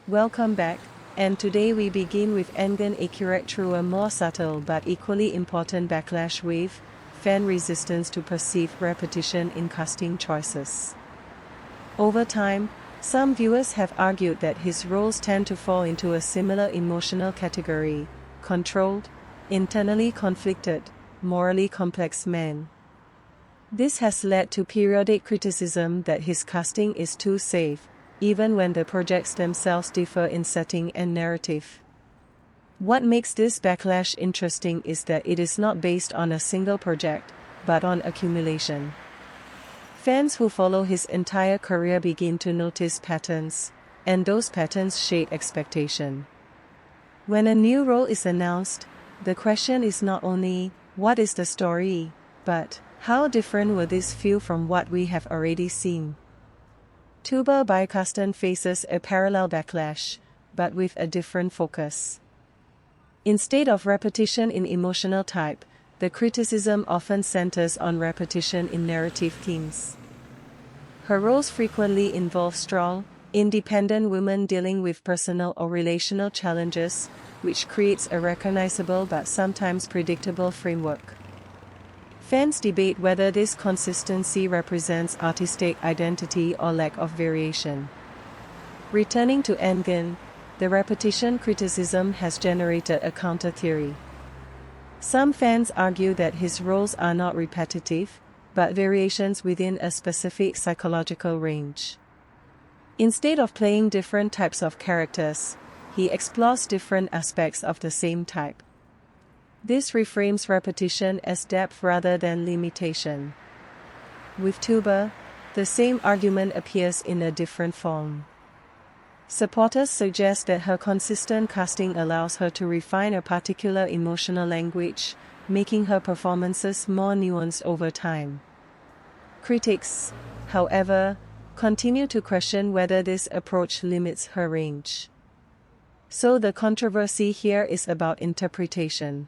Welcome back, and today we begin with Akyurek through a more subtle but equally important backlash wave, fan resistance to perceived repetition in casting choices. Over time, some viewers have argued that his roles tend to fall into a similar emotional category: controlled, internally conflicted, morally complex men. This has led to periodic criticism that his casting is too safe, even when the projects themselves differ in setting and narrative. What makes this backlash interesting is that it is not based on a single project, but on accumulation. Fans who follow his entire career begin to notice patterns, and those patterns shape expectation. When a new role is announced, the question is not only, what is the story, but, how different will this feel from what we have already seen? Tuba Büyüküstün faces a parallel backlash, but with a different focus. Instead of repetition in emotional type, the criticism often centers on repetition in narrative themes. Her roles frequently involve strong, independent women dealing with personal or relational challenges, which creates a recognizable but sometimes predictable framework. Fans debate whether this consistency represents artistic identity or lack of variation. Returning to Endgame, the repetition criticism has generated a counter-theory. Some fans argue that his roles are not repetitive, but variations within a specific psychological range. Instead of playing different types of characters, he explores different aspects of the same type. This reframes repetition as depth rather than limitation. With Tuba, the same argument appears in a different form. Supporters suggest that her consistent casting allows her to refine a particular emotional language, making her performances more nuanced over time. Critics, however, continue to question whether this approach limits her range. So the controversy here is about interpretation.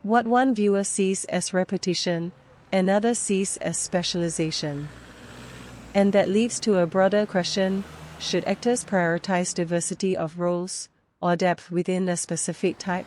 What one viewer sees as repetition, another sees as specialization. And that leads to a broader question: should actors prioritize diversity of roles, or depth within a specific type?